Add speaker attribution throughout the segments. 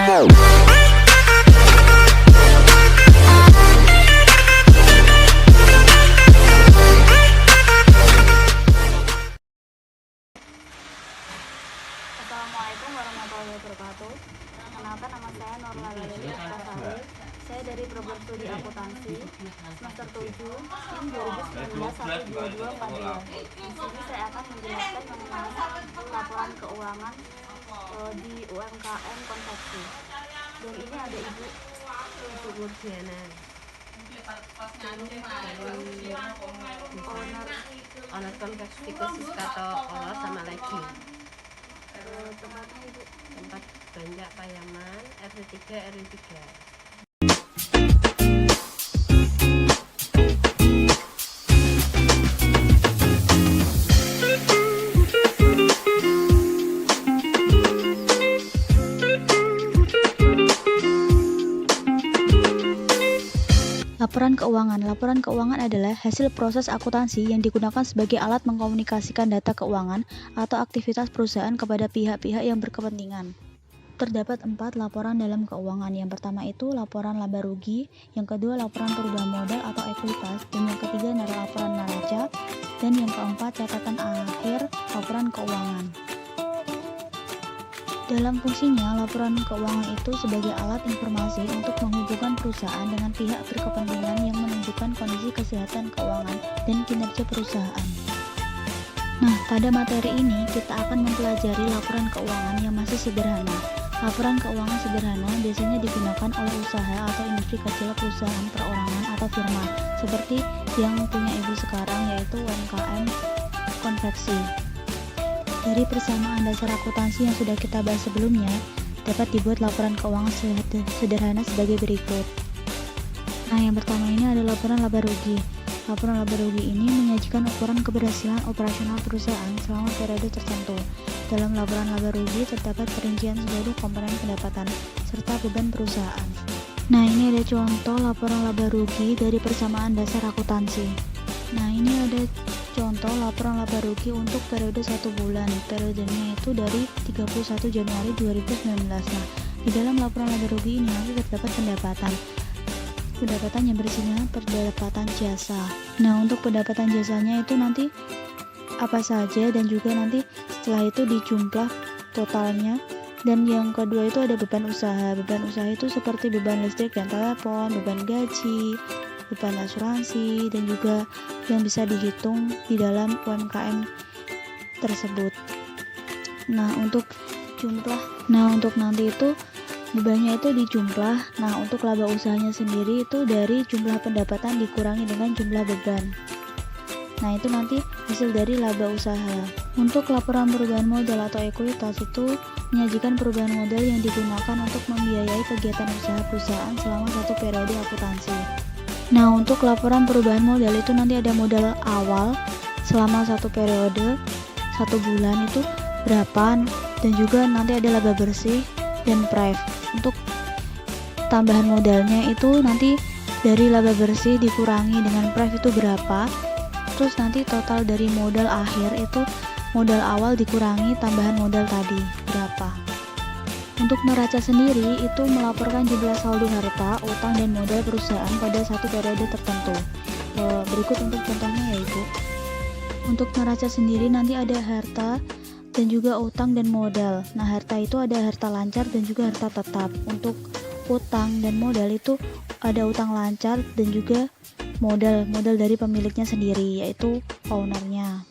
Speaker 1: Assalamualaikum warahmatullahi wabarakatuh. Kenalkan, nama saya Nurla Lili Aktasari. Saya dari program studi akuntansi semester 7 SIM 2019-12242. Di sini saya akan menjelaskan mengenai laporan keuangan di UMKM konveksi. Dan ini ada Ibu
Speaker 2: Murdiana, owner konveksi khusus Kato Olo sama lagi.
Speaker 1: Tempatnya Ibu.
Speaker 2: Tempat Banjak Payaman, RW3 RW3.
Speaker 3: Laporan keuangan. Laporan keuangan adalah hasil proses akuntansi yang digunakan sebagai alat mengkomunikasikan data keuangan atau aktivitas perusahaan kepada pihak-pihak yang berkepentingan. Terdapat 4 laporan dalam keuangan. Yang pertama itu laporan laba rugi, yang kedua laporan perubahan modal atau ekuitas, dan yang ketiga adalah laporan neraca, dan yang keempat catatan akhir laporan keuangan. Dalam fungsinya, laporan keuangan itu sebagai alat informasi untuk menghubungkan perusahaan dengan pihak berkepentingan yang menunjukkan kondisi kesehatan keuangan dan kinerja perusahaan. Nah, pada materi ini kita akan mempelajari laporan keuangan yang masih sederhana. Laporan keuangan sederhana biasanya digunakan oleh usaha atau industri kecil, perusahaan perorangan atau firma, seperti yang punya Ibu sekarang, yaitu UMKM konveksi. Dari persamaan dasar akuntansi yang sudah kita bahas sebelumnya, dapat dibuat laporan keuangan sederhana sebagai berikut. Nah, yang pertama ini adalah laporan laba rugi. Laporan laba rugi ini menyajikan ukuran keberhasilan operasional perusahaan selama periode tertentu. Dalam laporan laba rugi terdapat perincian seluruh komponen pendapatan serta beban perusahaan. Nah, ini ada contoh laporan laba rugi dari persamaan dasar akuntansi. Nah, ini ada contoh laporan laba rugi untuk periode 1 bulan. Periodenya itu dari 31 Januari 2019. Nah, di dalam laporan laba rugi ini nanti terdapat pendapatan yang berisinya pendapatan jasa. Nah, untuk pendapatan jasanya itu nanti apa saja, dan juga nanti setelah itu dijumlah totalnya. Dan yang kedua itu ada beban usaha. Beban usaha itu seperti beban listrik dan telepon, beban gaji, beban asuransi, dan juga yang bisa dihitung di dalam UMKM tersebut. Nah, untuk nanti itu bebannya itu dijumlah. Nah, untuk laba usahanya sendiri itu dari jumlah pendapatan dikurangi dengan jumlah beban. Nah, itu nanti hasil dari laba usaha. Untuk laporan perubahan modal atau ekuitas itu menyajikan perubahan modal yang digunakan untuk membiayai kegiatan usaha perusahaan selama satu periode akuntansi. Nah, untuk laporan perubahan modal itu nanti ada modal awal selama satu periode, 1 bulan itu berapa, dan juga nanti ada laba bersih dan pref. Untuk tambahan modalnya itu nanti dari laba bersih dikurangi dengan pref itu berapa, terus nanti total dari modal akhir itu modal awal dikurangi tambahan modal tadi berapa. Untuk neraca sendiri itu melaporkan jumlah saldo harta, utang, dan modal perusahaan pada satu periode tertentu. Berikut untuk contohnya ya Ibu. Untuk neraca sendiri nanti ada harta dan juga utang dan modal. Nah, harta itu ada harta lancar dan juga harta tetap. Untuk utang dan modal itu ada utang lancar dan juga modal dari pemiliknya sendiri, yaitu ownernya.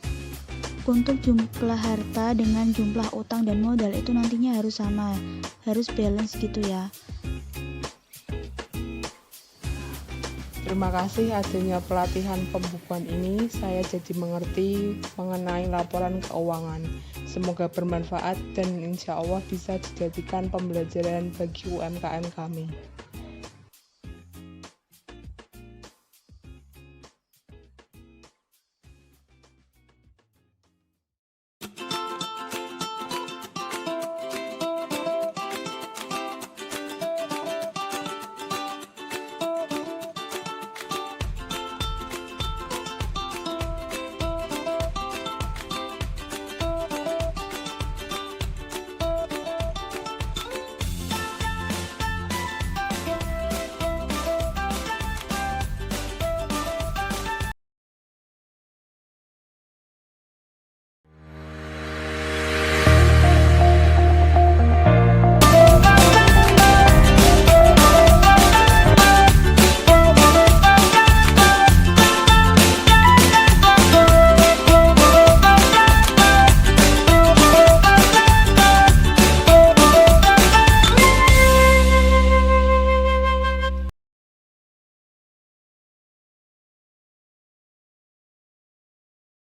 Speaker 3: Untuk jumlah harta dengan jumlah utang dan modal itu nantinya harus sama, harus balance gitu ya.
Speaker 4: Terima kasih adanya pelatihan pembukuan ini, saya jadi mengerti mengenai laporan keuangan. Semoga bermanfaat dan insya Allah bisa dijadikan pembelajaran bagi UMKM kami.